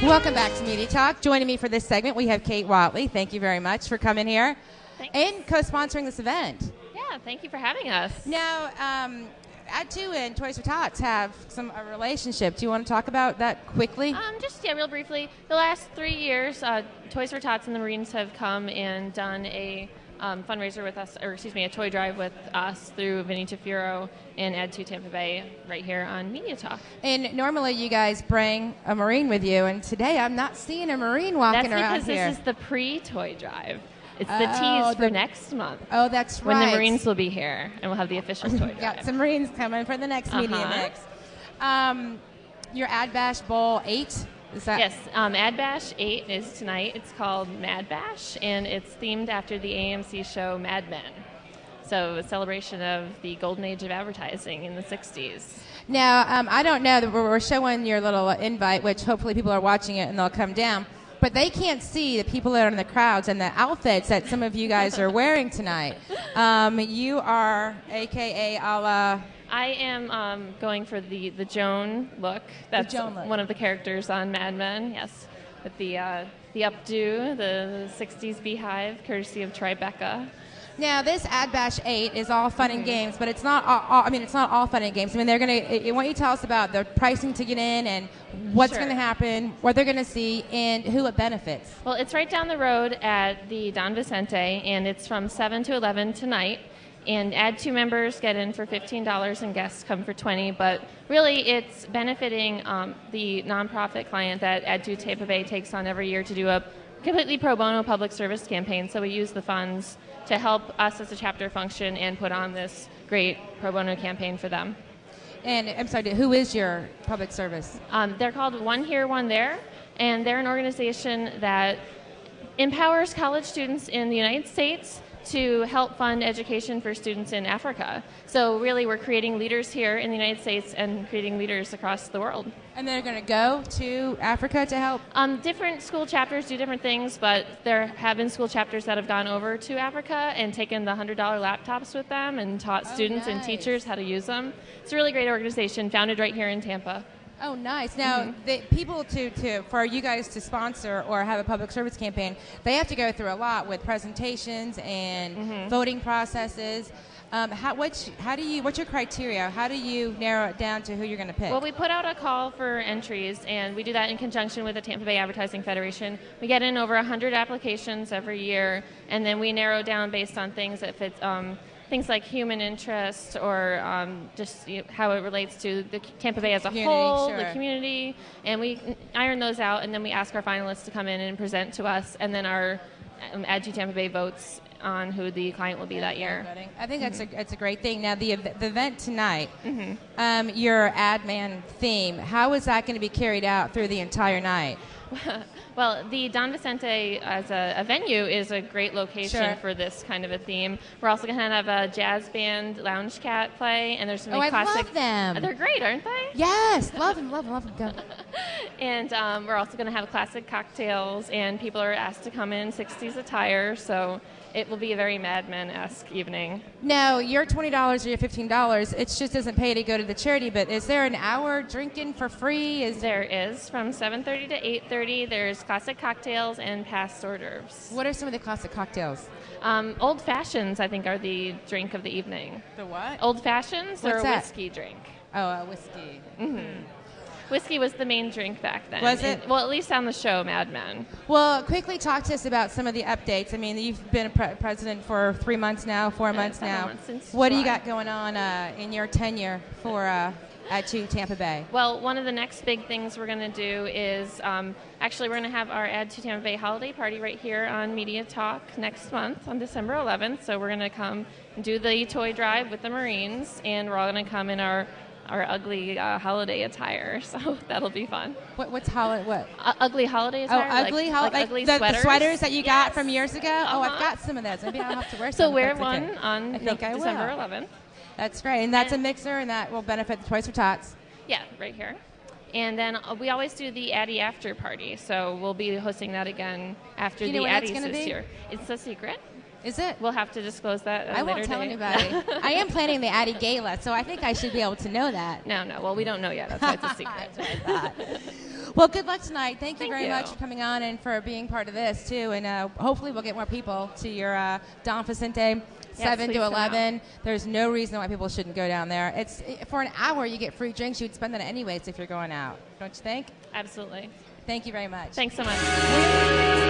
Welcome back to Media Talk. Joining me for this segment, we have Kate Whately. Thank you very much for coming here. Thanks. And co-sponsoring this event. Yeah, thank you for having us. Now, Ad2 and Toys for Tots have a relationship. Do you want to talk about that quickly? Real briefly. The last 3 years, Toys for Tots and the Marines have come and done a fundraiser with us, a toy drive with us through Vinny Tafiro and Ad2 Tampa Bay right here on Media Talk. And normally you guys bring a Marine with you, and today I'm not seeing a Marine walking around here. That's because this is the pre-toy drive. It's the tease for next month. Oh, that's right. When the Marines will be here, and we'll have the official toy drive. Got some Marines coming for the next Media Mix. Your AdBash VIII. Yes, AdBash VIII is tonight. It's called Mad Bash, and it's themed after the AMC show Mad Men. So a celebration of the golden age of advertising in the 60s. Now, I don't know that we're showing your little invite, which hopefully people are watching it and they'll come down. But they can't see the people that are in the crowds and the outfits that some of you guys are wearing tonight. You are, a.k.a. a la... I am going for the Joan look. That's one of the characters on Mad Men, yes. With the updo, the 60s beehive, courtesy of Tribeca. Now, this AdBash VIII is all fun and games, but it's not all, it's not all fun and games. I mean, they're going to... Why don't you tell us about the pricing to get in and what's going to happen, what they're going to see, and who it benefits? Well, it's right down the road at the Don Vicente, and it's from 7 to 11 tonight. And Ad2 members get in for $15 and guests come for $20. But really, it's benefiting the nonprofit client that Ad2 Tampa Bay takes on every year to do a completely pro bono public service campaign. So we use the funds to help us as a chapter function and put on this great pro bono campaign for them. And I'm sorry, who is your public service? They're called One Here, One There, and they're an organization that empowers college students in the United States to help fund education for students in Africa. So really, we're creating leaders here in the United States and creating leaders across the world. And they're going to go to Africa to help? Different school chapters do different things, but there have been school chapters that have gone over to Africa and taken the $100 laptops with them and taught students and teachers how to use them. It's a really great organization, founded right here in Tampa. Oh, nice. Now, the people for you guys to sponsor or have a public service campaign, they have to go through a lot with presentations and voting processes. What's your criteria? How do you narrow it down to who you're going to pick? Well, we put out a call for entries, and we do that in conjunction with the Tampa Bay Advertising Federation. We get in over 100 applications every year, and then we narrow down based on things if it's things like human interest or how it relates to the Tampa Bay as a whole, the community, and we iron those out, and then we ask our finalists to come in and present to us, and then our Ad2 Tampa Bay votes on who the client will be that year. I think that's a great thing. Now, the event tonight, your Ad Man theme, how is that going to be carried out through the entire night? Well, the Don Vicente as a venue is a great location for this kind of a theme. We're also going to have a jazz band, Lounge Cat play, and there's some classic. I love them. They're great, aren't they? Yes, love them. Go. And we're also going to have classic cocktails, and people are asked to come in 60s attire, so it will be a very Mad Men-esque evening. Now, your $20 or your $15, it just doesn't pay to go to the charity, but is there an hour drinking for free? There is. From 7:30 to 8:30, there's classic cocktails and past hors d'oeuvres. What are some of the classic cocktails? Old Fashions, I think, are the drink of the evening. The what? Old Fashions. They're What's a that? whiskey drink. Oh, a whiskey. Whiskey was the main drink back then. Was it? Well, at least on the show, Mad Men. Well, quickly talk to us about some of the updates. I mean, you've been a president for 3 months now, 4 months now. Months since what do July. you got going on in your tenure for Ad2 Tampa Bay? Well, one of the next big things we're going to do is actually we're going to have our Ad2 Tampa Bay holiday party right here on Media Talk next month on December 11th. So we're going to come and do the toy drive with the Marines, and we're all going to come in our ugly holiday attire, so that'll be fun. What's holiday? What? Ugly holiday attire. Oh, ugly holiday. Like ugly the sweaters. The sweaters that you got from years ago. Oh, I've got some of those. Maybe I'll have to wear some. So wear one on December 11th. That's great, and that's a mixer, and that will benefit the Toys for Tots. Yeah, right here. And then we always do the Addie after party, so we'll be hosting that again after the Addies this year. It's a secret. Is it? We'll have to disclose that at a later date. I won't tell anybody. I am planning the Addie Gala, so I think I should be able to know that. No. Well, we don't know yet. That's why it's a secret. That's what I thought. Well, good luck tonight. Thank you very you. much for coming on and for being part of this, too. And hopefully we'll get more people to your Don Vicente 7 to 11. There's no reason why people shouldn't go down there. It's for an hour, you get free drinks. You'd spend that anyways if you're going out. Don't you think? Absolutely. Thank you very much. Thanks so much.